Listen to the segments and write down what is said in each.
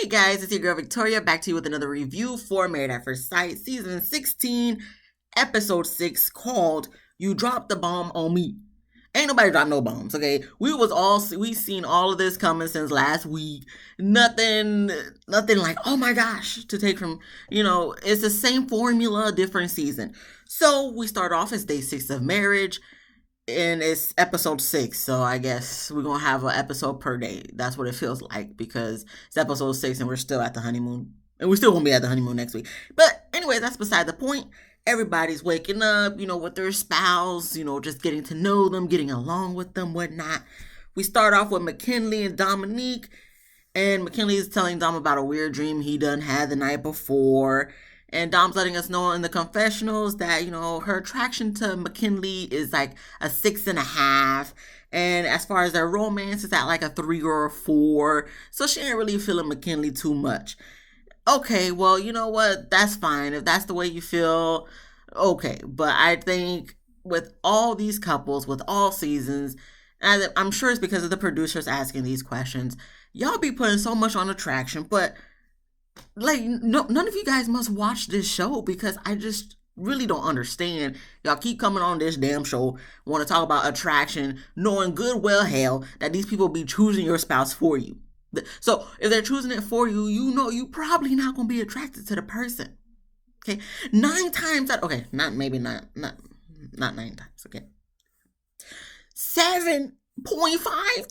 Guys, it's your girl Victoria back to you with another review for Married at First Sight, Season 16, Episode 6, called You Dropped the Bomb on Me. Ain't nobody dropped no bombs, okay? We seen all of this coming since last week. Nothing like, oh my gosh, to take from, it's the same formula, different season. So we start off as day 6 of marriage. And it's episode 6, so I guess we're gonna have an episode per day. That's what it feels like because it's episode 6 and we're still at the honeymoon. And we're still gonna be at the honeymoon next week. But anyway, that's beside the point. Everybody's waking up, with their spouse, just getting to know them, getting along with them, whatnot. We start off with McKinley and Dominique. And McKinley is telling Dom about a weird dream he done had the night before. And Dom's letting us know in the confessionals that, her attraction to McKinley is like a 6.5. And as far as their romance, it's at like a 3 or a 4. So she ain't really feeling McKinley too much. Okay, well, you know what? That's fine. If that's the way you feel, okay. But I think with all these couples, with all seasons, and I'm sure it's because of the producers asking these questions, y'all be putting so much on attraction, but like none of you guys must watch this show because I just really don't understand. Y'all keep coming on this damn show, want to talk about attraction, knowing good well hell that these people be choosing your spouse for you. So if they're choosing it for you, you probably not gonna be attracted to the person. Okay, 9 times out. Okay, not 9 times. Okay, 7.5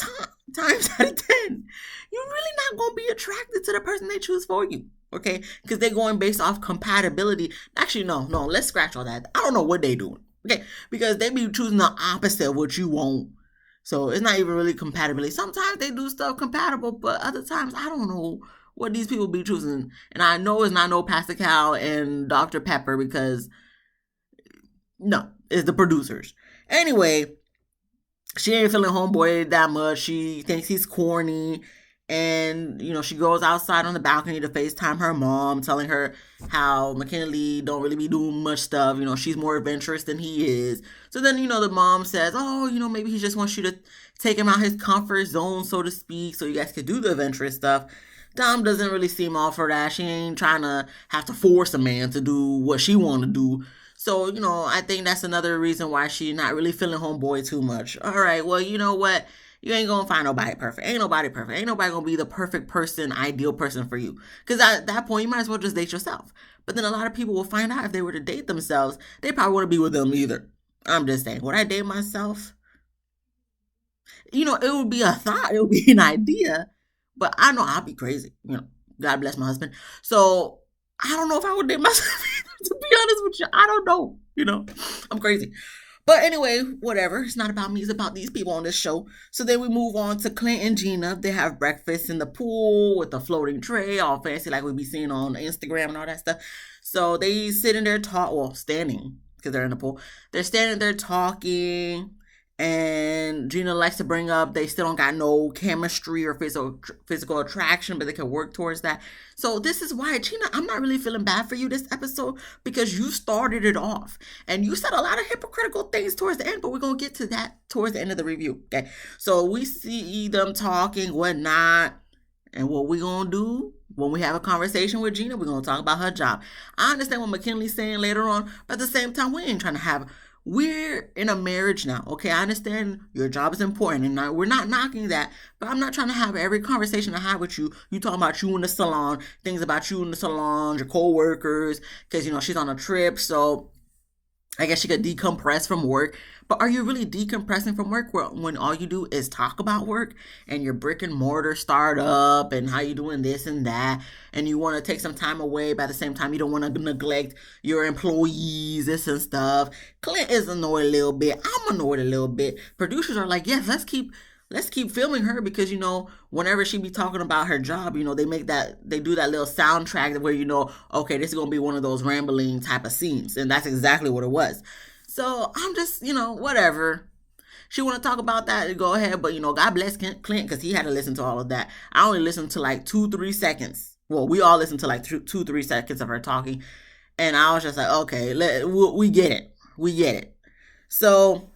times out of 10, you're really not going to be attracted to the person they choose for you, okay? Because they're going based off compatibility. Actually, no, let's scratch all that. I don't know what they doing, okay? Because they be choosing the opposite of what you want. So it's not even really compatibility. Sometimes they do stuff compatible, but other times, I don't know what these people be choosing. And I know it's not no Pastor Cal and Dr. Pepper because, no, it's the producers. Anyway, she ain't feeling homeboy that much. She thinks he's corny. And, she goes outside on the balcony to FaceTime her mom, telling her how McKinley don't really be doing much stuff. She's more adventurous than he is. So then, the mom says, oh, maybe he just wants you to take him out his comfort zone, so to speak, so you guys could do the adventurous stuff. Dom doesn't really seem all for that. She ain't trying to have to force a man to do what she want to do. So, I think that's another reason why she's not really feeling homeboy too much. All right, well, you know what? You ain't gonna find nobody perfect. Ain't nobody perfect. Ain't nobody gonna be the perfect person, ideal person for you. Because at that point, you might as well just date yourself. But then a lot of people will find out if they were to date themselves, they probably wouldn't be with them either. I'm just saying, would I date myself? It would be a thought. It would be an idea. But I know I'll be crazy. God bless my husband. So I don't know if I would date myself either, to be honest with you. I don't know. I'm crazy. But anyway, whatever. It's not about me. It's about these people on this show. So then we move on to Clint and Gina. They have breakfast in the pool with a floating tray, all fancy like we be seeing on Instagram and all that stuff. So they sitting there standing because they're in the pool. They're standing there talking. And Gina likes to bring up they still don't got no chemistry or physical attraction, but they can work towards that. So this is why, Gina, I'm not really feeling bad for you this episode because you started it off. And you said a lot of hypocritical things towards the end, but we're going to get to that towards the end of the review, okay? So we see them talking, whatnot, and what we going to do when we have a conversation with Gina, we're going to talk about her job. I understand what McKinley's saying later on, but at the same time, we ain't trying to have... We're in a marriage now, okay? I understand your job is important, and we're not knocking that, but I'm not trying to have every conversation I have with you. You talking about you in the salon, things about you in the salon, your co-workers, because, she's on a trip, so I guess she could decompress from work. But are you really decompressing from work when all you do is talk about work and your brick and mortar startup and how you doing this and that, and you want to take some time away, but at the same time you don't want to neglect your employees, this and stuff? Clint is annoyed a little bit. I'm annoyed a little bit. Producers are like, yes, let's keep filming her because, whenever she be talking about her job, they do that little soundtrack where, okay, this is going to be one of those rambling type of scenes. And that's exactly what it was. So I'm just, whatever. She want to talk about that, go ahead. But, God bless Clint because he had to listen to all of that. I only listened to like 2-3 seconds. Well, we all listened to like 2-3 seconds of her talking. And I was just like, okay, we get it. We get it. So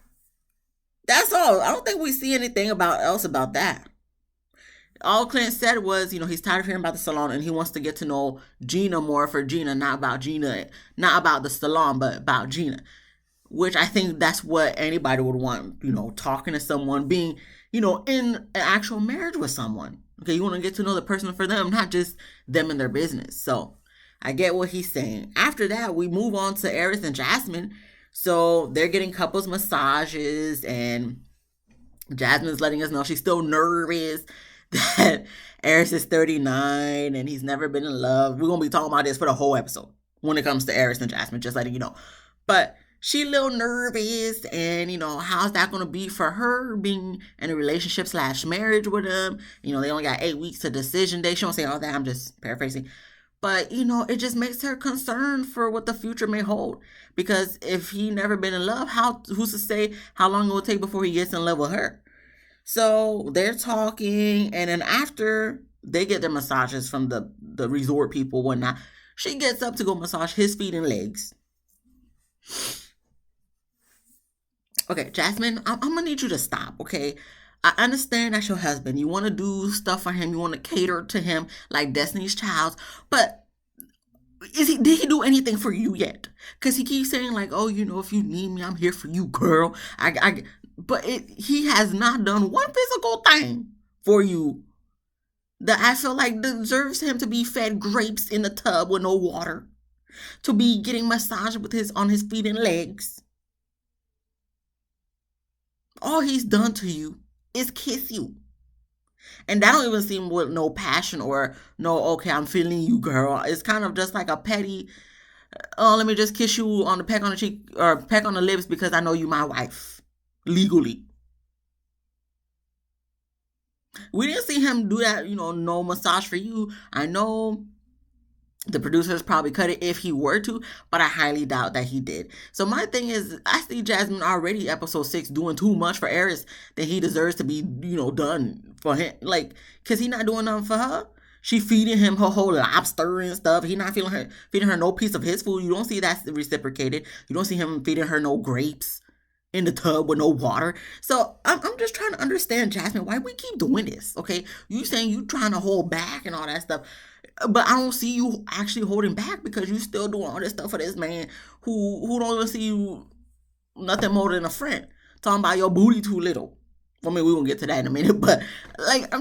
that's all. I don't think we see anything else about that. All Clint said was, he's tired of hearing about the salon and he wants to get to know Gina more for Gina, not about the salon, but about Gina. Which I think that's what anybody would want, talking to someone, being, in an actual marriage with someone. Okay, you want to get to know the person for them, not just them and their business. So I get what he's saying. After that, we move on to Airris and Jasmine. So they're getting couples massages, and Jasmine's letting us know she's still nervous that Airris is 39 and he's never been in love. We're going to be talking about this for the whole episode when it comes to Airris and Jasmine, just letting you know. But she a little nervous, and how's that going to be for her being in a relationship / marriage with him? They only got 8 weeks to decision day. She won't say all that. I'm just paraphrasing. But, it just makes her concerned for what the future may hold. Because if he never been in love, who's to say how long it will take before he gets in love with her? So they're talking, and then after they get their massages from the resort people, whatnot, she gets up to go massage his feet and legs. Okay, Jasmine, I'm going to need you to stop, okay? I understand that's your husband. You want to do stuff for him. You want to cater to him like Destiny's Child. But did he do anything for you yet? Because he keeps saying like, oh, if you need me, I'm here for you, girl. But he has not done one physical thing for you that I feel like deserves him to be fed grapes in the tub with no water, to be getting massaged on his feet and legs. All he's done to you is kiss you. And that don't even seem with no passion or no, okay, I'm feeling you, girl. It's kind of just like a petty, oh, let me just kiss you on the peck on the cheek or peck on the lips because I know you my wife. Legally. We didn't see him do that, no massage for you. I know the producers probably cut it if he were to, but I highly doubt that he did. So my thing is, I see Jasmine already episode 6 doing too much for Airris that he deserves to be, done for him. Like, cause he not doing nothing for her. She feeding him her whole lobster and stuff. He not feeding her no piece of his food. You don't see that reciprocated. You don't see him feeding her no grapes in the tub with no water. So I'm just trying to understand, Jasmine, why we keep doing this, okay? You saying you trying to hold back and all that stuff, but I don't see you actually holding back because you still doing all this stuff for this man who don't even see you nothing more than a friend. Talking about your booty too little. I mean, we're going to get to that in a minute, but like,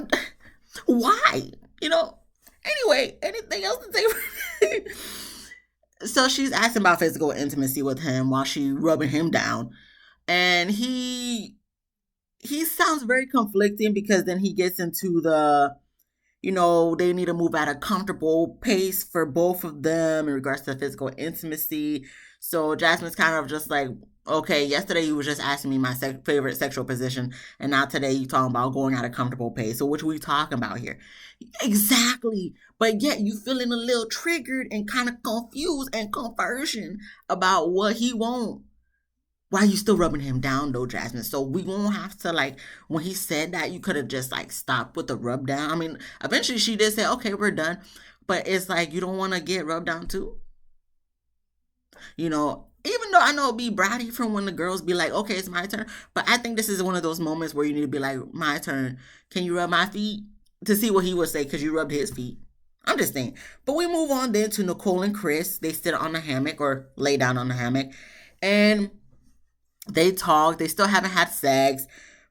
why? Anyway, anything else to say? So she's asking about physical intimacy with him while she rubbing him down. And he sounds very conflicting because then he gets into the, they need to move at a comfortable pace for both of them in regards to physical intimacy. So Jasmine's kind of just like, okay, yesterday you were just asking me my favorite sexual position, and now today you talking about going at a comfortable pace. So what are we talking about here? Exactly. But yet you feeling a little triggered and kind of confused and conversion about what he wants. Why are you still rubbing him down though, Jasmine? So we won't have to, like, when he said that, you could have just like stopped with the rub down. I mean, eventually she did say, okay, we're done. But it's like, you don't want to get rubbed down too? Even though I know it'd be bratty from when the girls be like, okay, it's my turn. But I think this is one of those moments where you need to be like, my turn. Can you rub my feet? To see what he would say because you rubbed his feet. I'm just saying. But we move on then to Nicole and Chris. They sit on the hammock or lay down on the hammock. And they talk. They still haven't had sex,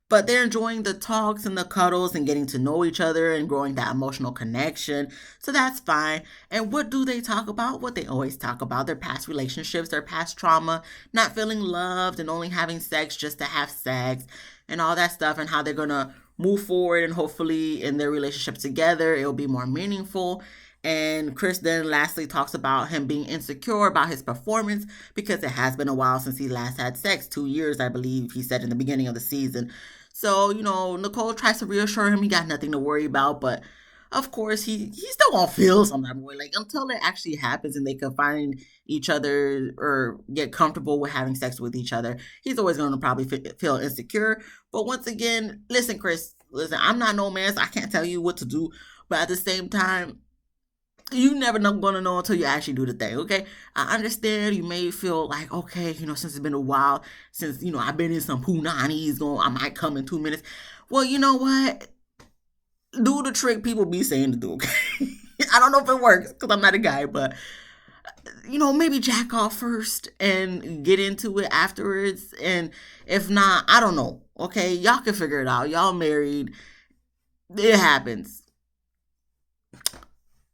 but they're enjoying the talks and the cuddles and getting to know each other and growing that emotional connection. So that's fine. And what do they talk about? What they always talk about: their past relationships, their past trauma, not feeling loved and only having sex just to have sex and all that stuff, and how they're going to move forward and hopefully in their relationship together, it'll be more meaningful. And Chris then lastly talks about him being insecure about his performance because it has been a while since he last had sex. 2 years, I believe he said in the beginning of the season. So, Nicole tries to reassure him he got nothing to worry about, but of course he still gonna feel some type of way. Like, until it actually happens and they can find each other or get comfortable with having sex with each other, he's always gonna probably feel insecure. But once again, listen, Chris, I'm not no man, so I can't tell you what to do. But at the same time, you never gonna know until you actually do the thing, okay? I understand you may feel like, okay, since it's been a while, since, I've been in some punanis, I might come in 2 minutes. Well, you know what? do the trick people be saying to do. Okay? I don't know if it works because I'm not a guy, but maybe jack off first and get into it afterwards. And if not, I don't know. Okay, y'all can figure it out. Y'all married. It happens.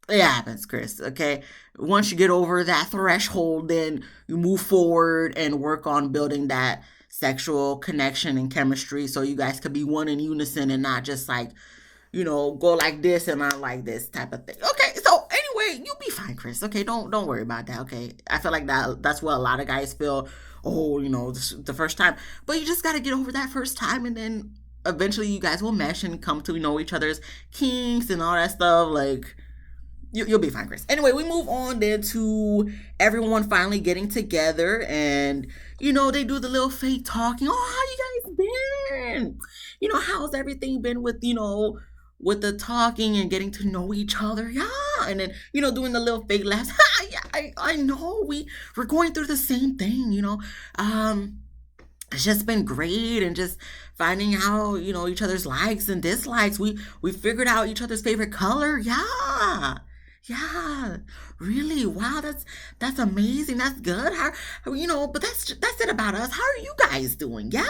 It happens, Chris. Okay. Once you get over that threshold, then you move forward and work on building that sexual connection and chemistry so you guys could be one in unison and not just like, go like this and not like this type of thing. Okay, so anyway, you'll be fine, Chris. Okay, don't worry about that. Okay, I feel like that's what a lot of guys feel. Oh, this, the first time, but you just got to get over that first time, and then eventually you guys will mesh and come to know each other's kinks and all that stuff. Like you'll be fine, Chris. Anyway, we move on then to everyone finally getting together, and they do the little fake talking. Oh, how you guys been? How's everything been with the talking and getting to know each other? Yeah, and then doing the little fake laughs. Yeah, I know we're going through the same thing. It's just been great, and just finding out each other's likes and dislikes. We figured out each other's favorite color. Yeah. Yeah, really. Wow, that's amazing. That's good. But that's it about us. How are you guys doing? Yeah.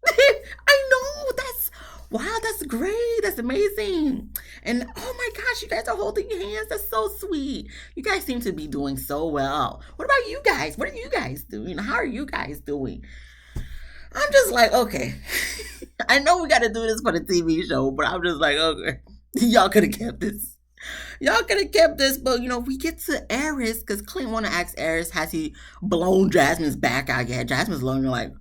I know. Wow, that's great. That's amazing. And oh my gosh, you guys are holding hands. That's so sweet. You guys seem to be doing so well. What about you guys? What are you guys doing? How are you guys doing? I'm just like, okay. I know we got to do this for the TV show, but I'm just like, okay. Y'all could have kept this. Y'all could have kept this, but we get to Airris because Clint want to ask Airris, has he blown Jasmine's back out yet? Jasmine's looking like,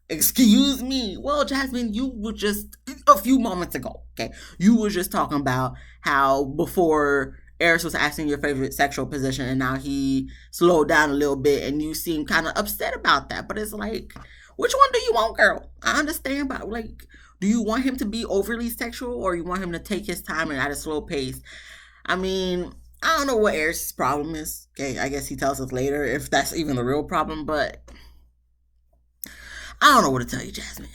excuse me. Well, Jasmine, you were just a few moments ago, okay? You were just talking about how before Airris was asking your favorite sexual position, and now he slowed down a little bit, and you seem kind of upset about that. But it's like, which one do you want, girl? I understand, but like, do you want him to be overly sexual, or you want him to take his time and at a slow pace? I mean, I don't know what Air's problem is. Okay, I guess he tells us later if that's even the real problem, but I don't know what to tell you, Jasmine.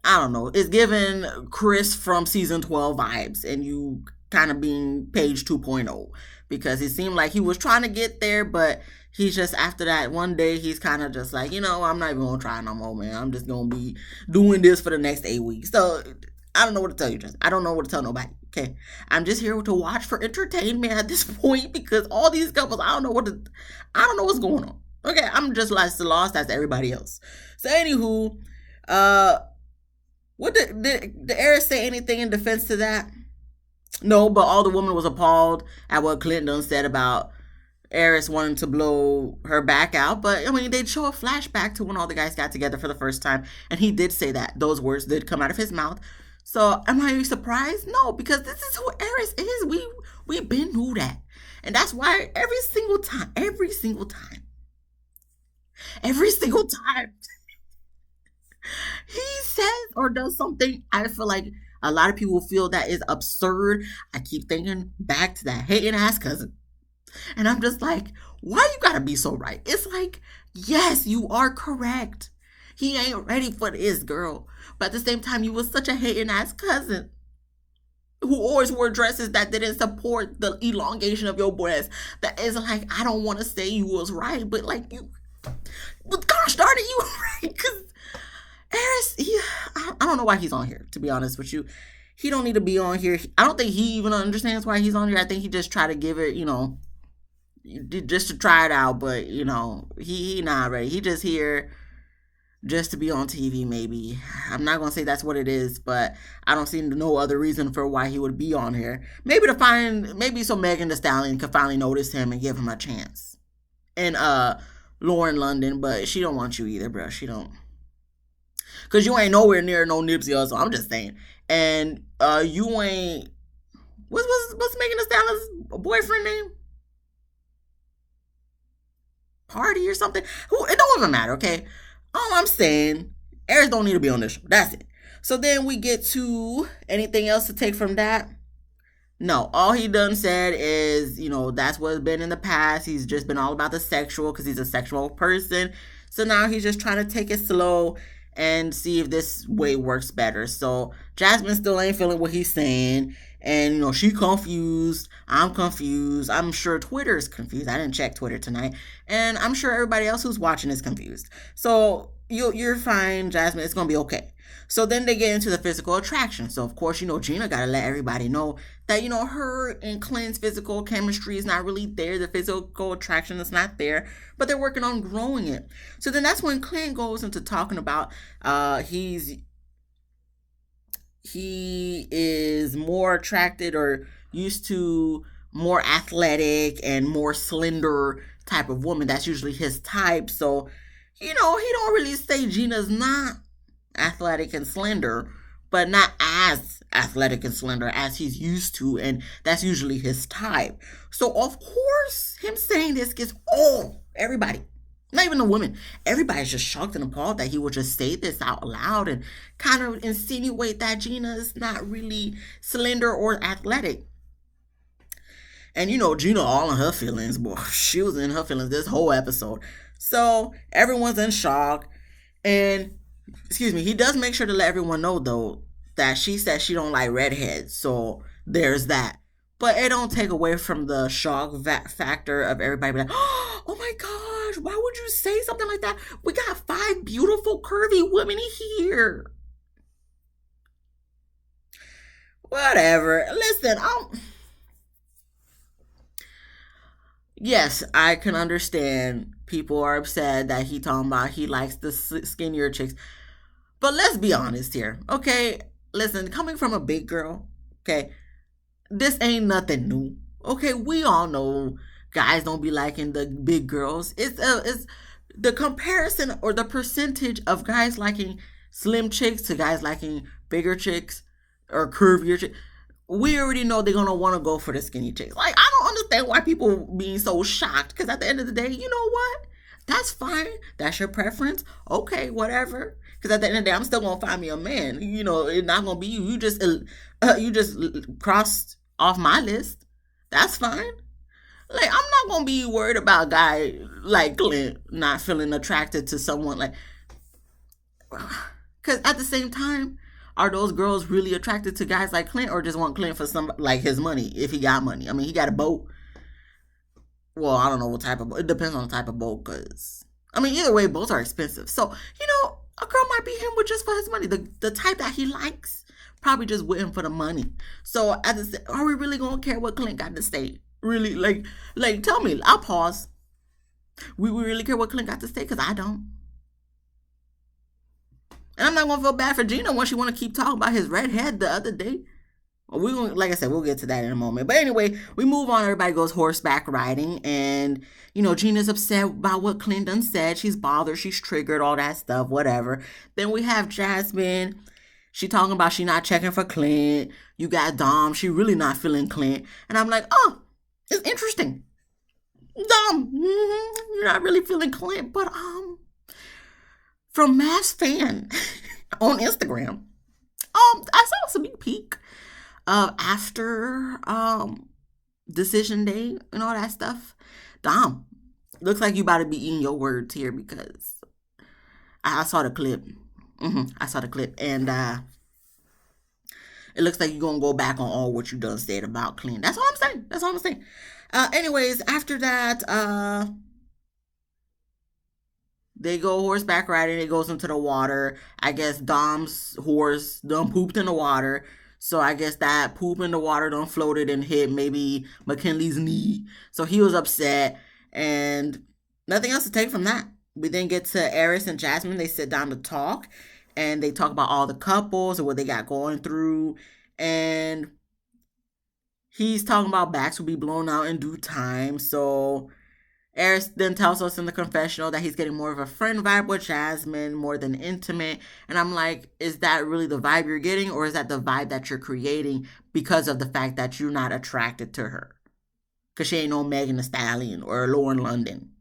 I don't know. It's giving Chris from season 12 vibes, and you kind of being Paige 2.0, because it seemed like he was trying to get there, but he's just, after that one day, he's kind of just like, I'm not even going to try no more, man. I'm just going to be doing this for the next 8 weeks. So I don't know what to tell you, Justin. I don't know what to tell nobody. Okay, I'm just here to watch for entertainment at this point, because all these couples, I don't know what's going on. Okay, I'm just lost as everybody else. So anywho, what did Airris say anything in defense to that? No, but all the woman was appalled at what Clinton said about Airris wanting to blow her back out. But I mean, they'd show a flashback to when all the guys got together for the first time, and he did say that. Those words did come out of his mouth. So am I surprised? No, because this is who Airris is. We been knew that. And that's why every single time he says or does something, I feel like a lot of people feel that is absurd. I keep thinking back to that hating ass cousin. And I'm just like, why you gotta be so right? It's like, yes, you are correct. He ain't ready for this, girl. But at the same time, you was such a hating ass cousin who always wore dresses that didn't support the elongation of your breasts. That is like, I don't want to say you was right, but like but gosh darn it, you were right. Because Airris, I don't know why he's on here, to be honest with you. He don't need to be on here. I don't think he even understands why he's on here. I think he just tried to give it, just to try it out. But, he not ready. He just here just to be on TV, maybe. I'm not going to say that's what it is, but I don't see no other reason for why he would be on here. Maybe so Megan Thee Stallion could finally notice him and give him a chance. And Lauren London, but she don't want you either, bro. She don't. Because you ain't nowhere near no Nipsey Hussle. I'm just saying. And you ain't. What's Megan Thee Stallion's boyfriend name? Party or something? It don't even matter, okay? All I'm saying, Airris don't need to be on this show. That's it. So then we get to anything else to take from that? No, all he done said is, that's what's been in the past. He's just been all about the sexual because he's a sexual person. So now he's just trying to take it slow and see if this way works better. So Jasmine still ain't feeling what he's saying. And she confused. I'm confused. I'm sure Twitter is confused. I didn't check Twitter tonight, and I'm sure everybody else who's watching is confused. So you're fine, Jasmine. It's gonna be okay. So then they get into the physical attraction. So of course, Gina gotta let everybody know that her and Clint's physical chemistry is not really there. The physical attraction is not there, but they're working on growing it. So then that's when Clint goes into talking about he is more attracted or used to more athletic and more slender type of woman. That's usually his type. So, he don't really say Gina's not athletic and slender, but not as athletic and slender as he's used to, and that's usually his type. So, of course, him saying this gets everybody, not even the women, everybody's just shocked and appalled that he would just say this out loud and kind of insinuate that Gina is not really slender or athletic. And Gina all in her feelings. Boy, she was in her feelings this whole episode. So everyone's in shock. And he does make sure to let everyone know though that she says she don't like redheads. So there's that. But it don't take away from the shock factor of everybody being like, oh my gosh, why would you say something like that? We got 5 beautiful curvy women here. Whatever. Listen, yes, I can understand people are upset that he talking about he likes the skinnier chicks. But let's be honest here, okay? Listen, coming from a big girl, okay, this ain't nothing new. Okay, we all know guys don't be liking the big girls. It's the comparison or the percentage of guys liking slim chicks to guys liking bigger chicks or curvier chicks. We already know they're gonna want to go for the skinny chicks. Like, I don't understand why people being so shocked. Because at the end of the day, you know what? That's fine. That's your preference. Okay, whatever. Because at the end of the day, I'm still gonna find me a man. It's not gonna be you. You just crossed off my list. That's fine. Like, I'm not gonna be worried about a guy like Clint not feeling attracted to someone like. Because at the same time, are those girls really attracted to guys like Clint, or just want Clint for some like his money if he got money? I mean, he got a boat. Well, I don't know what type of boat. It depends on the type of boat, because I mean, either way, boats are expensive. So a girl might be him with just for his money. The type that he likes probably just with him for the money. So are we really gonna care what Clint got to say? Really, like tell me. I'll pause. We really care what Clint got to say? Because I don't. And I'm not gonna feel bad for Gina when she want to keep talking about his red head the other day. We gonna, like I said, we'll get to that in a moment. But anyway, we move on. Everybody goes horseback riding, and Gina's upset about what Clint done said. She's bothered. She's triggered. All that stuff. Whatever. Then we have Jasmine. She talking about she not checking for Clint. You got Dom. She really not feeling Clint. And I'm like, oh, it's interesting. Dom, you're not really feeling Clint, but from Mass Fan on Instagram, I saw a sneak peek of after decision day and all that stuff. Dom, looks like you about to be eating your words here, because I saw the clip. I saw the clip, and it looks like you're gonna go back on all what you done said about Clint. That's all I'm saying. Anyways, after that, they go horseback riding. It goes into the water. I guess Dom's horse done pooped in the water. So I guess that poop in the water done floated and hit maybe McKinley's knee. So he was upset, and nothing else to take from that. We then get to Eris and Jasmine. They sit down to talk, and they talk about all the couples and what they got going through. And he's talking about backs will be blown out in due time. So Eris then tells us in the confessional that he's getting more of a friend vibe with Jasmine, more than intimate. And I'm like, is that really the vibe you're getting? Or is that the vibe that you're creating because of the fact that you're not attracted to her? Because she ain't no Megan Thee Stallion or Lauren London.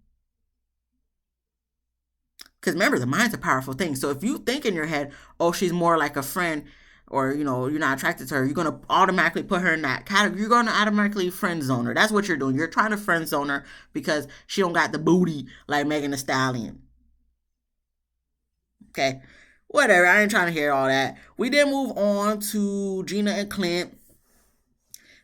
Because remember, the mind's a powerful thing. So if you think in your head, oh, she's more like a friend, or, you're not attracted to her, you're going to automatically put her in that category. You're going to automatically friend zone her. That's what you're doing. You're trying to friend zone her because she don't got the booty like Megan Thee Stallion. Okay? Whatever. I ain't trying to hear all that. We then move on to Gina and Clint.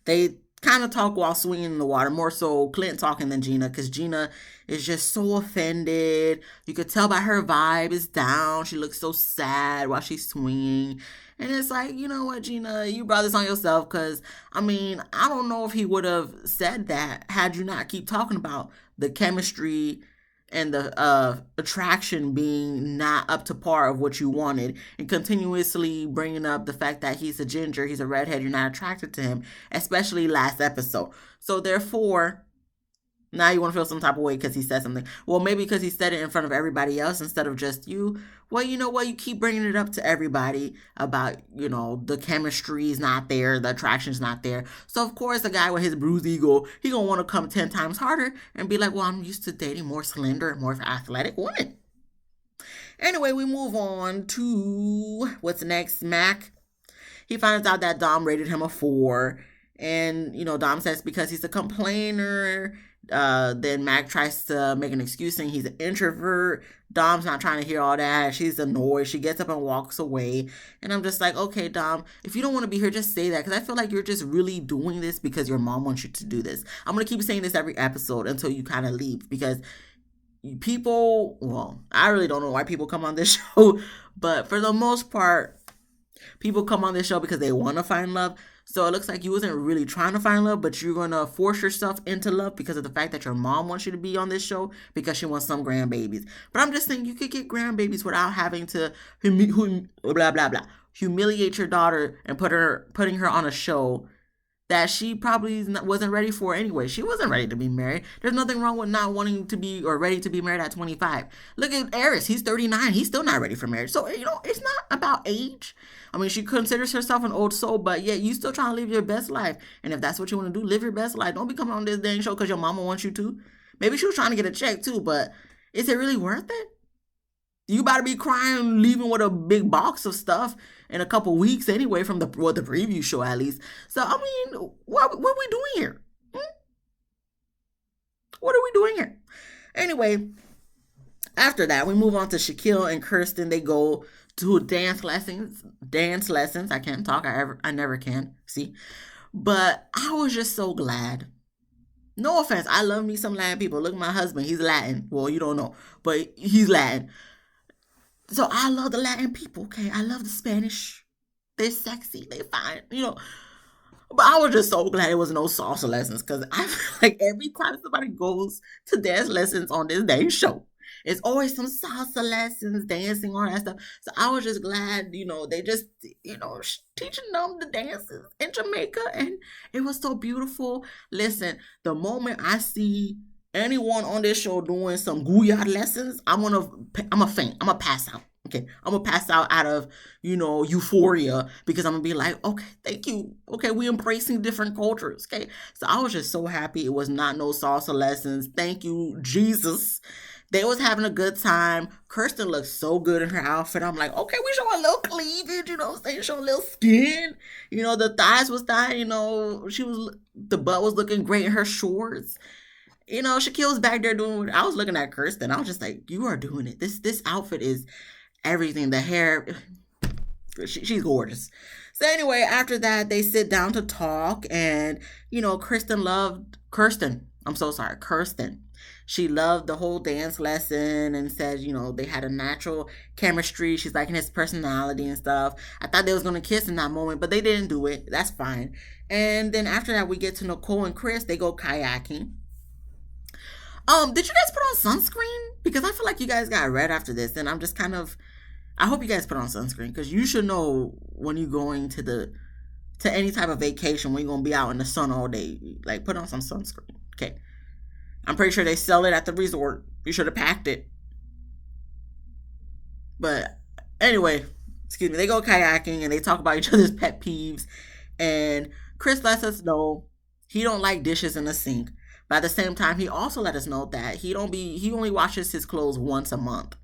They kind of talk while swinging in the water, more so Clint talking than Gina, because Gina is just so offended. You could tell by her vibe is down. She looks so sad while she's swinging. And it's like, you know what, Gina, you brought this on yourself, because, I mean, I don't know if he would have said that had you not keep talking about the chemistry and the attraction being not up to par of what you wanted, and continuously bringing up the fact that he's a ginger, he's a redhead, you're not attracted to him, especially last episode. So therefore, now you want to feel some type of way because he said something. Well, maybe because he said it in front of everybody else instead of just you. Well, you know what? You keep bringing it up to everybody about, the chemistry is not there, the attraction's not there. So, of course, the guy with his bruised ego, he going to want to come 10 times harder and be like, well, I'm used to dating more slender and more athletic women. Anyway, we move on to what's next. Mac. He finds out that Dom rated him a 4. And, Dom says because he's a complainer. Then Mac tries to make an excuse saying he's an introvert. Dom's not trying to hear all that. She's annoyed. She gets up and walks away. And I'm just like, okay, Dom, if you don't want to be here, just say that. Because I feel like you're just really doing this because your mom wants you to do this. I'm going to keep saying this every episode until you kind of leave. Because I really don't know why people come on this show. But for the most part, people come on this show because they want to find love. So it looks like you wasn't really trying to find love, but you're going to force yourself into love because of the fact that your mom wants you to be on this show because she wants some grandbabies. But I'm just saying you could get grandbabies without having to humiliate your daughter and putting her on a show that she probably wasn't ready for anyway. She wasn't ready to be married. There's nothing wrong with not wanting to be or ready to be married at 25. Look at Eris. He's 39. He's still not ready for marriage. So, it's not about age. I mean, she considers herself an old soul, but yeah, you still trying to live your best life. And if that's what you want to do, live your best life. Don't be coming on this dang show because your mama wants you to. Maybe she was trying to get a check too, but is it really worth it? You about to be crying, leaving with a big box of stuff in a couple weeks anyway from the preview show at least. So, I mean, what are we doing here? What are we doing here? Anyway, after that, we move on to Shaquille and Kirsten. They go to dance lessons. I can't talk. I never can. See? But I was just so glad. No offense. I love me some Latin people. Look at my husband. He's Latin. Well, you don't know, but he's Latin. So I love the Latin people, okay? I love the Spanish. They're sexy. They're fine, But I was just so glad it was no salsa lessons because I feel like every time somebody goes to dance lessons on this dang show, it's always some salsa lessons, dancing, all that stuff. So I was just glad, they just, teaching them the dances in Jamaica. And it was so beautiful. Listen, the moment I see anyone on this show doing some Gouyad lessons, I'm a faint. I'm gonna pass out. Okay, I'm gonna pass out of, euphoria because I'm gonna be like, okay, thank you. Okay, we embracing different cultures. Okay, so I was just so happy it was not no salsa lessons. Thank you, Jesus. They was having a good time. Kirsten looked so good in her outfit. I'm like, okay, we show a little cleavage, show a little skin. The thighs was dying, the butt was looking great in her shorts. Shaquille's back there doing I was looking at Kirsten. I was just like, you are doing it. This outfit is everything. The hair, she's gorgeous. So anyway, after that, they sit down to talk. And, Kirsten. I'm so sorry. Kirsten. She loved the whole dance lesson and said, they had a natural chemistry. She's liking his personality and stuff. I thought they was going to kiss in that moment, but they didn't do it. That's fine. And then after that, we get to Nicole and Chris. They go kayaking. Did you guys put on sunscreen? Because I feel like you guys got red after this, and I'm just I hope you guys put on sunscreen because you should know when you're going to any type of vacation when you're gonna be out in the sun all day. Like, put on some sunscreen. Okay, I'm pretty sure they sell it at the resort. You should have packed it. But anyway, excuse me. They go kayaking and they talk about each other's pet peeves, and Chris lets us know he don't like dishes in the sink. But at the same time, he also let us know that he only washes his clothes once a month.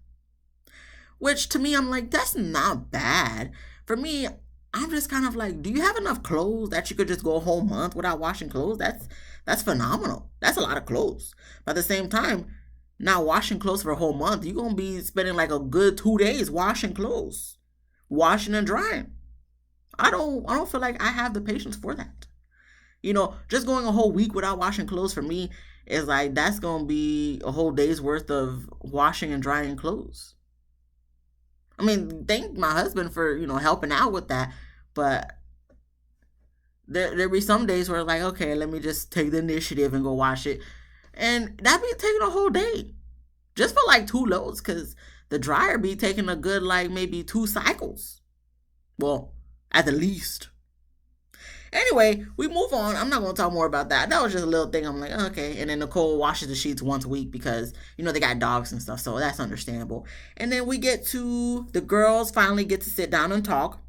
Which to me, I'm like, that's not bad. For me, I'm just kind of like, do you have enough clothes that you could just go a whole month without washing clothes? That's phenomenal. That's a lot of clothes. But at the same time, not washing clothes for a whole month. You're gonna be spending like a good 2 days washing clothes, washing and drying. I don't feel like I have the patience for that. Just going a whole week without washing clothes for me is like that's gonna be a whole day's worth of washing and drying clothes. I mean, thank my husband for helping out with that, but there be some days where like, okay, let me just take the initiative and go wash it, and that be taking a whole day just for like 2 loads, because the dryer be taking a good like maybe 2 cycles. Well, at the least. Anyway, we move on. I'm not going to talk more about that. That was just a little thing. I'm like, okay. And then Nicole washes the sheets once a week because, they got dogs and stuff. So that's understandable. And then we get to the girls finally get to sit down and talk.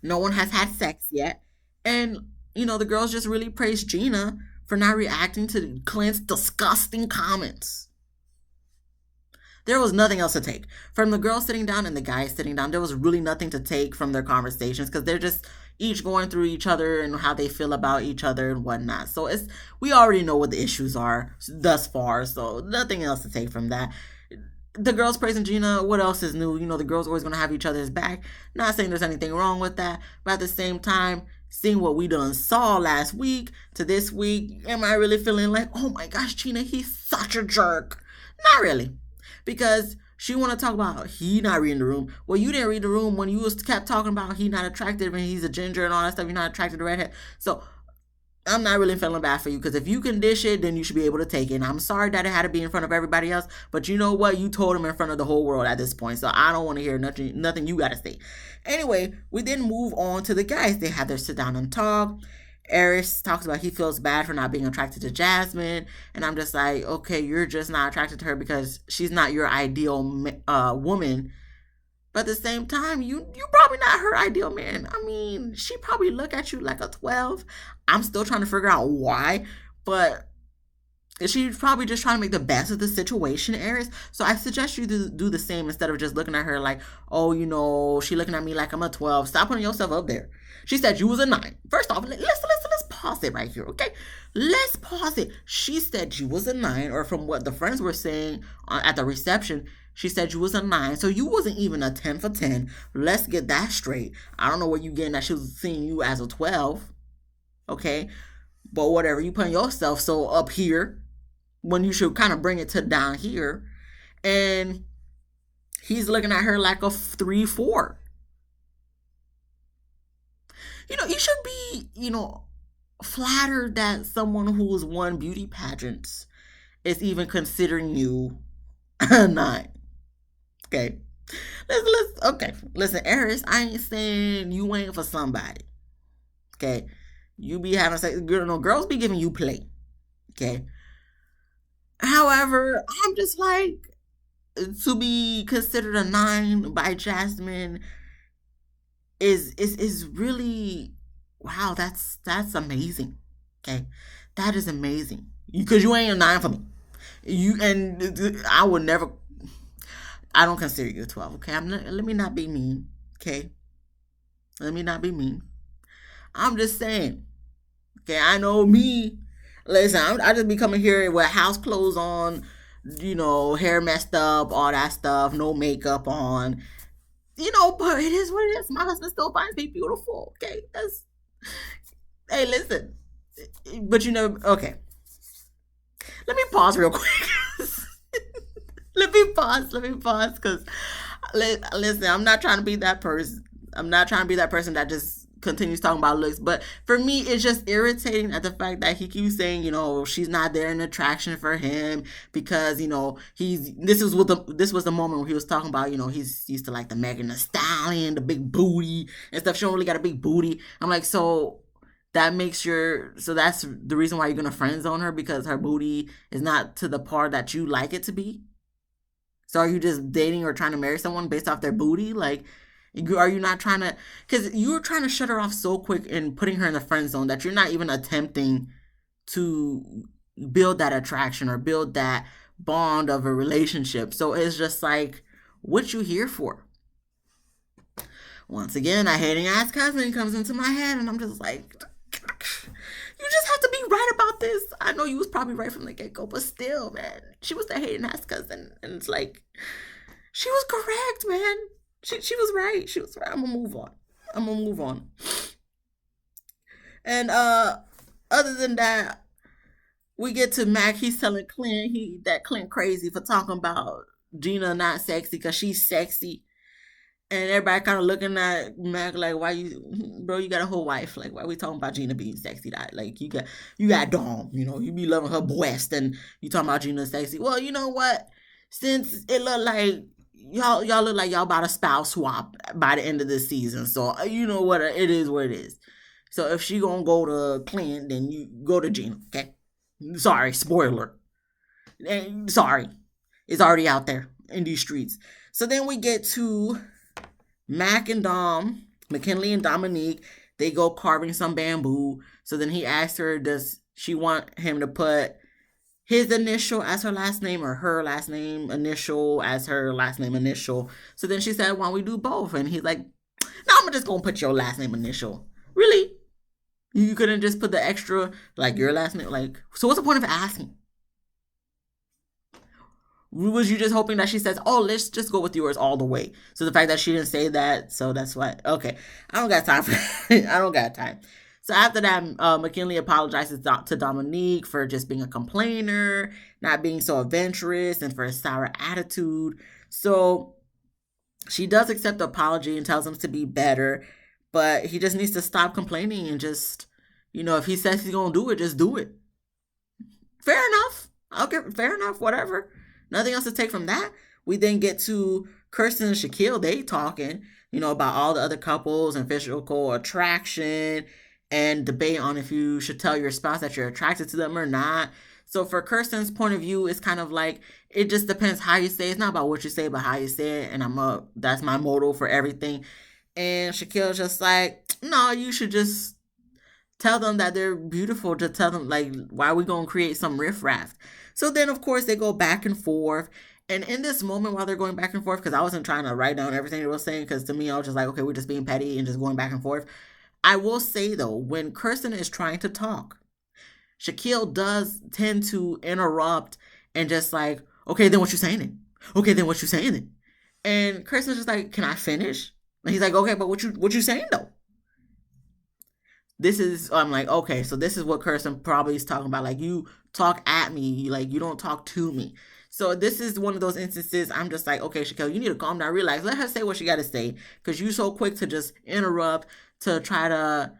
No one has had sex yet. And, the girls just really praise Gina for not reacting to Clint's disgusting comments. There was nothing else to take. From the girls sitting down and the guys sitting down, there was really nothing to take from their conversations because they're just each going through each other and how they feel about each other and whatnot. So we already know what the issues are thus far, so nothing else to take from that. The girls praising Gina, what else is new? The girls always going to have each other's back. Not saying there's anything wrong with that, but at the same time, seeing what we done saw last week to this week, am I really feeling like, oh my gosh, Gina, he's such a jerk? Not really. Because she want to talk about he not reading the room. Well, you didn't read the room when you kept talking about he not attractive and he's a ginger and all that stuff. You're not attracted to redhead. So I'm not really feeling bad for you because if you can dish it, then you should be able to take it. And I'm sorry that it had to be in front of everybody else. But you know what? You told him in front of the whole world at this point. So I don't want to hear nothing you got to say. Anyway, we then move on to the guys. They have their sit down and talk. Aries talks about he feels bad for not being attracted to Jasmine. And I'm just like, okay, you're just not attracted to her because she's not your ideal woman. But at the same time, you probably not her ideal man. I mean, she probably look at you like a 12. I'm still trying to figure out why. But she's probably just trying to make the best of the situation, Aries. So I suggest you do the same instead of just looking at her like, oh, she looking at me like I'm a 12. Stop putting yourself up there. She said you was a 9. First off, let's pause it right here, okay? Let's pause it. She said you was a 9, or from what the friends were saying at the reception, she said you was a 9. So you wasn't even a 10 for 10. Let's get that straight. I don't know where you getting that she was seeing you as a 12, okay? But whatever, you putting yourself so up here when you should kind of bring it to down here. And he's looking at her like a 3-4. You should be, flattered that someone who's won beauty pageants is even considering you a 9. Okay. Listen, Aries, I ain't saying you ain't for somebody. Okay. You be having sex. Girls be giving you play. Okay. However, I'm just like, to be considered a 9 by Jasmine is really, wow, that's amazing. Okay. That is amazing. Because you ain't a 9 for me. I don't consider you a 12, okay? Let me not be mean, okay? Let me not be mean. I'm just saying, okay? I know me. Listen, I just be coming here with house clothes on, hair messed up, all that stuff, no makeup on. But it is what it is. My husband still finds me beautiful, okay? Hey, listen. But okay. Let me pause real quick. Let me pause, because listen, I'm not trying to be that person. I'm not trying to be that person that just continues talking about looks. But for me, it's just irritating at the fact that he keeps saying, she's not there in attraction for him because, this was the moment where he was talking about, he's used to like the Megan Thee Stallion, the big booty and stuff. She don't really got a big booty. I'm like, so that's the reason why you're going to friend zone her, because her booty is not to the par that you like it to be. So are you just dating or trying to marry someone based off their booty? Like, are you not trying to, because you're trying to shut her off so quick and putting her in the friend zone that you're not even attempting to build that attraction or build that bond of a relationship. So it's just like, what you here for? Once again, a hating ass cousin comes into my head and I'm just like, you just have to be right about about this. I know you was probably right from the get-go, but still, man, she was the hating ass cousin. And it's like, she was correct, man. She was right. She was right. I'm gonna move on. I'm gonna move on. And other than that, we get to Mac. He's telling Clint that Clint crazy for talking about Gina not sexy because she's sexy. And everybody kind of looking at Mac like, why you, bro? You got a whole wife. Like, why are we talking about Gina being sexy? That like you got Dom. You know, you be loving her breast, and you talking about Gina sexy. Well, you know what? Since it look like y'all look like y'all about a spouse swap by the end of this season, so you know what? It is what it is. So if she gonna go to Clint, then you go to Gina. Okay. Sorry, spoiler. Sorry, it's already out there in these streets. So then we get to Mac and Dom, McKinley and Dominique, they go carving some bamboo. So then he asks her, does she want him to put his initial as her last name or her last name initial as her last name initial? So then she said, why don't we do both? And he's like, no, I'm just going to put your last name initial. Really? You couldn't just put the extra, like your last name? Like, so what's the point of asking? Was you just hoping that she says, oh, let's just go with yours all the way? So the fact that she didn't say that, so that's why. Okay, I don't got time for that. I don't got time. So after that, McKinley apologizes to Dominique for just being a complainer, not being so adventurous, and for his sour attitude. So she does accept the apology and tells him to be better, but he just needs to stop complaining and just, if he says he's going to do it, just do it. Fair enough. Okay, fair enough, whatever. Nothing else to take from that. We then get to Kirsten and Shaquille. They talking, about all the other couples and physical attraction and debate on if you should tell your spouse that you're attracted to them or not. So for Kirsten's point of view, it's kind of like, it just depends how you say it. It's not about what you say, but how you say it. And that's my motto for everything. And Shaquille's just like, no, you should just tell them that they're beautiful. To tell them, like, why are we going to create some riffraff? So then, of course, they go back and forth. And in this moment, while they're going back and forth, because I wasn't trying to write down everything they were saying, because to me, I was just like, okay, we're just being petty and just going back and forth. I will say, though, when Kirsten is trying to talk, Shaquille does tend to interrupt and just like, okay, then what you saying it? Okay, then what you saying it? And Kirsten's just like, can I finish? And he's like, okay, but what you saying, though? I'm like, okay, so this is what Kirsten probably is talking about. Like, you talk at me, like, you don't talk to me. So this is one of those instances I'm just like, okay, Shaquille, you need to calm down, relax. Let her say what she got to say, because you're so quick to just interrupt to try to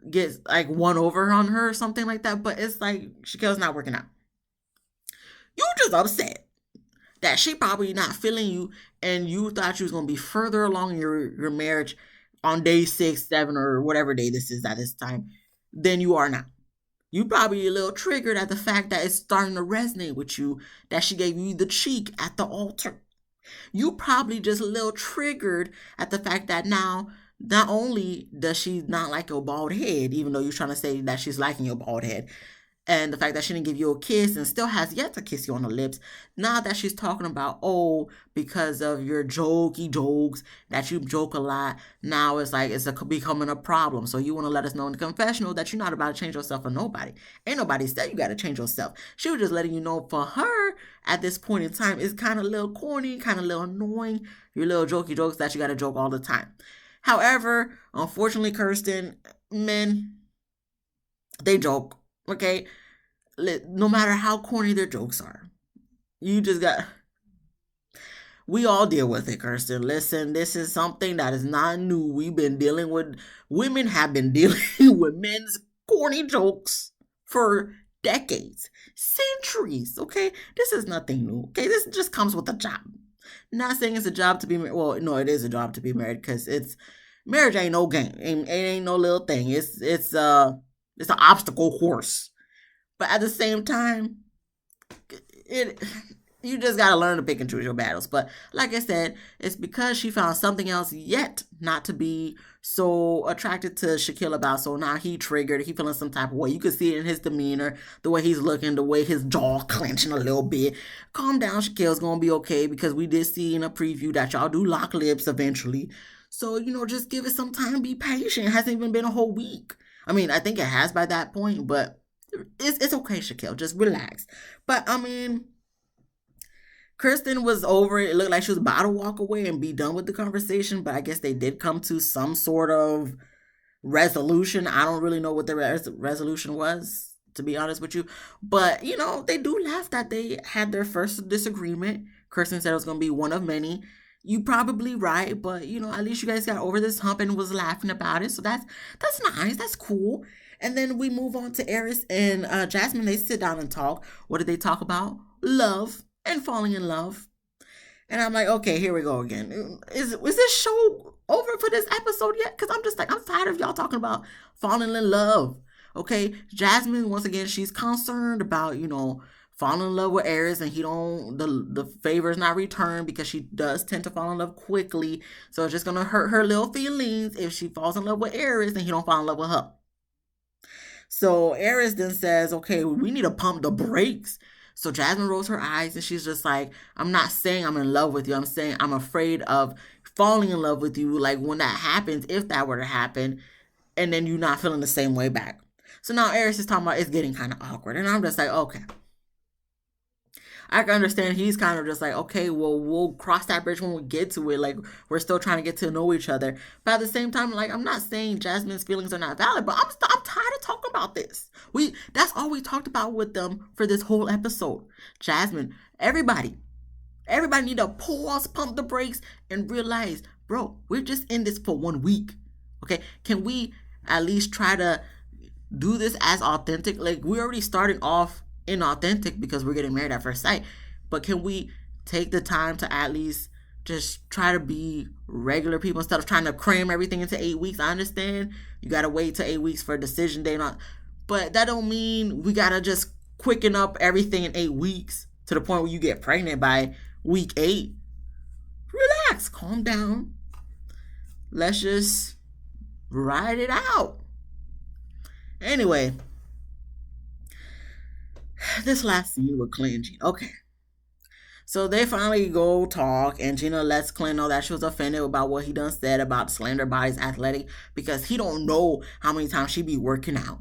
get, like, one over on her or something like that. But it's like, Shaquille's not working out. You just upset that she probably not feeling you, and you thought you was going to be further along in your marriage on day 6, 7, or whatever day this is at this time, than you are now. You probably a little triggered at the fact that it's starting to resonate with you, that she gave you the cheek at the altar. You probably just a little triggered at the fact that now, not only does she not like your bald head, even though you're trying to say that she's liking your bald head, and the fact that she didn't give you a kiss and still has yet to kiss you on the lips. Now that she's talking about, because of your jokey jokes, that you joke a lot, now it's like it's becoming a problem. So you want to let us know in the confessional that you're not about to change yourself for nobody. Ain't nobody said you got to change yourself. She was just letting you know for her at this point in time, it's kind of a little corny, kind of a little annoying, your little jokey jokes that you got to joke all the time. However, unfortunately, Kirsten, men, they joke. Okay, no matter how corny their jokes are, we all deal with it, Kirsten. Listen, this is something that is not new. Women have been dealing with men's corny jokes for decades, centuries, okay? This is nothing new, okay? This just comes with a job. Not saying it's a job to be married. Well, no, it is a job to be married, because marriage ain't no game. It ain't no little thing. It's an obstacle course. But at the same time, you just got to learn to pick and choose your battles. But like I said, it's because she found something else yet not to be so attracted to Shaquille about. So now he triggered. He feeling some type of way. You can see it in his demeanor, the way he's looking, the way his jaw clenching a little bit. Calm down, Shaquille's going to be okay, because we did see in a preview that y'all do lock lips eventually. So, just give it some time. Be patient. It hasn't even been a whole week. I mean, I think it has by that point, but It's okay, Shaquille. Just relax. But I mean, Kristen was over it. It looked like she was about to walk away and be done with the conversation, but I guess they did come to some sort of resolution. I don't really know what the resolution was, to be honest with you. But, they do laugh that they had their first disagreement. Kristen said it was going to be one of many. You probably right, but, at least you guys got over this hump and was laughing about it. So that's nice. That's cool. And then we move on to Airris and Jasmine. They sit down and talk. What did they talk about? Love and falling in love. And I'm like, okay, here we go again. Is this show over for this episode yet? Because I'm just like, I'm tired of y'all talking about falling in love. Okay, Jasmine, once again, she's concerned about, falling in love with Airris, and the favor is not returned because she does tend to fall in love quickly. So it's just gonna hurt her little feelings if she falls in love with Airris and he don't fall in love with her. So Airris then says, okay, we need to pump the brakes. So Jasmine rolls her eyes and she's just like, I'm not saying I'm in love with you. I'm saying I'm afraid of falling in love with you. Like when that happens, if that were to happen, and then you're not feeling the same way back. So now Airris is talking about it's getting kind of awkward. And I'm just like, okay. I can understand he's kind of just like, okay, well, we'll cross that bridge when we get to it. Like, we're still trying to get to know each other. But at the same time, like, I'm not saying Jasmine's feelings are not valid, but I'm tired of talking about this. That's all we talked about with them for this whole episode. Jasmine, everybody need to pause, pump the brakes, and realize, bro, we're just in this for 1 week. Okay? Can we at least try to do this as authentic? Like, we're already starting off inauthentic because we're getting married at first sight, but can we take the time to at least just try to be regular people instead of trying to cram everything into 8 weeks? I understand you gotta wait till 8 weeks for a decision day, but that don't mean we gotta just quicken up everything in 8 weeks to the point where you get pregnant by week 8. Relax, calm down, let's just ride it out. Anyway, this last scene with Clint and Gina. Okay. So they finally go talk, and Gina lets Clint know that she was offended about what he done said about slender bodies athletic because he don't know how many times she be working out.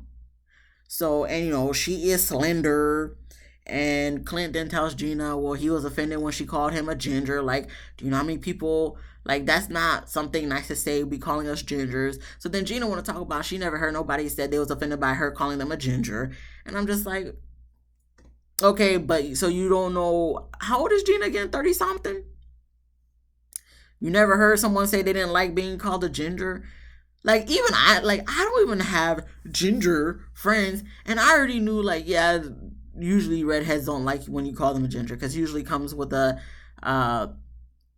So, and she is slender. And Clint then tells Gina, well, he was offended when she called him a ginger. Like, do you know how many people, like, that's not something nice to say, be calling us gingers. So then Gina want to talk about she never heard nobody said they was offended by her calling them a ginger. And I'm just like, okay, but so you don't know, how old is Gina again? 30 something? You never heard someone say they didn't like being called a ginger? Like, even I don't even have ginger friends. And I already knew, like, yeah, usually redheads don't like when you call them a ginger because it usually comes with a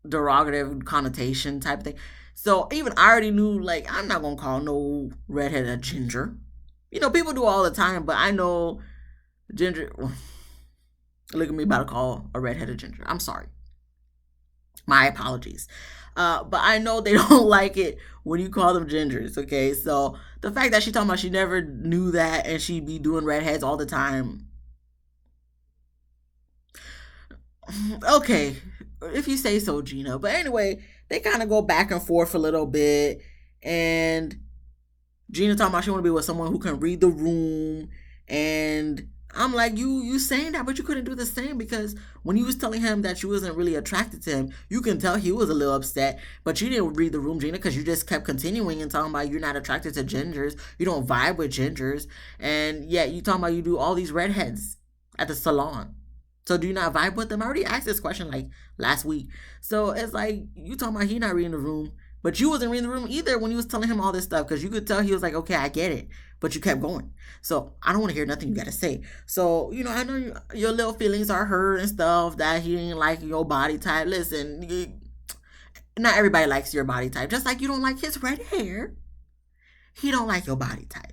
derogative connotation type thing. So even I already knew, like, I'm not going to call no redhead a ginger. People do all the time, but I know ginger... Look at me about to call a redheaded ginger. I'm sorry. My apologies. But I know they don't like it when you call them gingers, okay? So the fact that she talking about she never knew that and she be doing redheads all the time. Okay, if you say so, Gina. But anyway, they kind of go back and forth a little bit. And Gina talking about she want to be with someone who can read the room. And I'm like, you saying that, but you couldn't do the same because when you was telling him that you wasn't really attracted to him, you can tell he was a little upset, but you didn't read the room, Gina, because you just kept continuing and talking about you're not attracted to gingers, you don't vibe with gingers, and yet you talking about you do all these redheads at the salon. So do you not vibe with them? I already asked this question like last week. So it's like, you talking about he not reading the room, but you wasn't reading the room either when you was telling him all this stuff because you could tell he was like, okay, I get it. But you kept going. So I don't want to hear nothing you got to say. So, I know your little feelings are hurt and stuff that he didn't like your body type. Listen, not everybody likes your body type. Just like you don't like his red hair. He don't like your body type.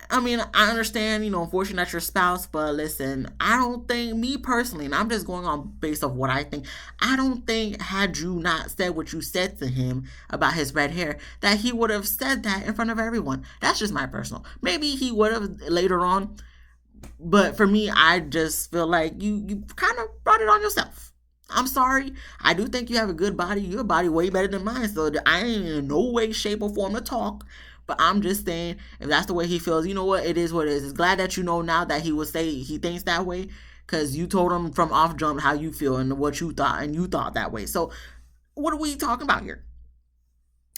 I mean, I understand, unfortunately that's your spouse, but listen, I don't think, me personally, and I'm just going on based off what I think, I don't think had you not said what you said to him about his red hair, that he would have said that in front of everyone. That's just my personal. Maybe he would have later on, but for me, I just feel like you kind of brought it on yourself. I'm sorry. I do think you have a good body. Your body way better than mine, so I ain't in no way, shape, or form to talk. But I'm just saying, if that's the way he feels, you know what? It is what it is. It's glad that you know now that he would say he thinks that way, because you told him from off jump how you feel and what you thought, and you thought that way. So what are we talking about here?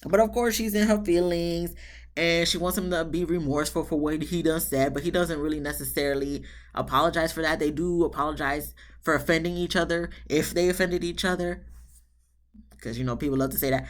But of course, she's in her feelings, and she wants him to be remorseful for what he done said, but he doesn't really necessarily apologize for that. They do apologize for offending each other if they offended each other, because people love to say that.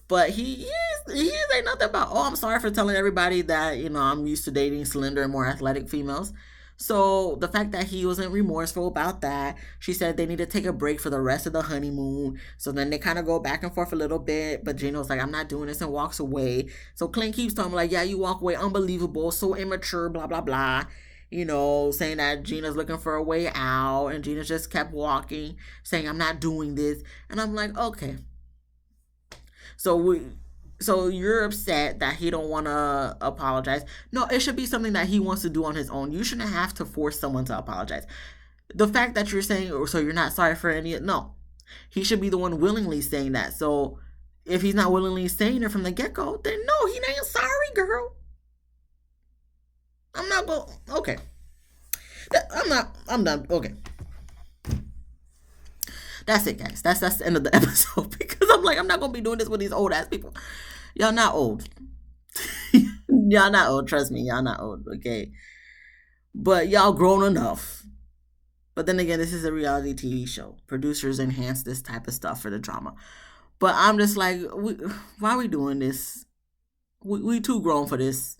But he ain't nothing about, oh, I'm sorry for telling everybody that I'm used to dating slender and more athletic females. So the fact that he wasn't remorseful about that, she said they need to take a break for the rest of the honeymoon. So then they kind of go back and forth a little bit, but Gino's like, I'm not doing this, and walks away. So Clint keeps telling him like, yeah, you walk away, unbelievable, so immature, blah blah blah. Saying that Gina's looking for a way out, and Gina just kept walking, saying, I'm not doing this. And I'm like, okay. So you're upset that he don't want to apologize. No, it should be something that he wants to do on his own. You shouldn't have to force someone to apologize. The fact that you're saying, so you're not sorry for any, no. He should be the one willingly saying that. So if he's not willingly saying it from the get-go, then no, he ain't sorry, girl. I'm not going, okay. I'm done, okay. That's it, guys. That's the end of the episode, because I'm like, I'm not gonna be doing this with these old ass people. Y'all not old. Y'all not old. Trust me, y'all not old. Okay, but y'all grown enough. But then again, this is a reality TV show. Producers enhance this type of stuff for the drama. But I'm just like, why are we doing this? We too grown for this.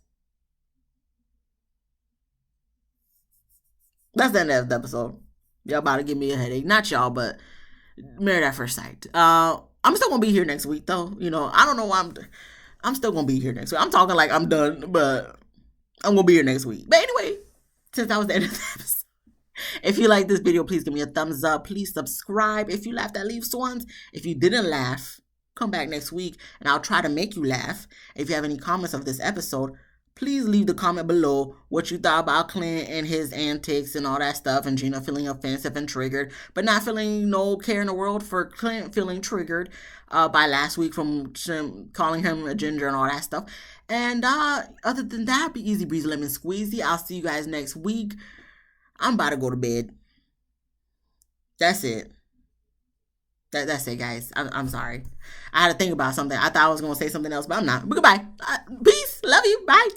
That's the end of the episode. Y'all about to give me a headache. Not y'all, but Married at First Sight. I'm still gonna be here next week, though. I don't know why I'm still gonna be here next week. I'm talking like I'm done, but I'm gonna be here next week. But anyway, since that was the end of the episode, if you like this video, please give me a thumbs up. Please subscribe. If you laughed at Leaf Swans, if you didn't laugh, come back next week and I'll try to make you laugh. If you have any comments of this episode, please leave the comment below what you thought about Clint and his antics and all that stuff, and Gina feeling offensive and triggered, but not feeling no care in the world for Clint feeling triggered by last week from calling him a ginger and all that stuff. And other than that, be easy breezy lemon squeezy. I'll see you guys next week. I'm about to go to bed. That's it. That's it, guys. I'm sorry. I had to think about something. I thought I was going to say something else, but I'm not. But goodbye. Peace. Love you. Bye.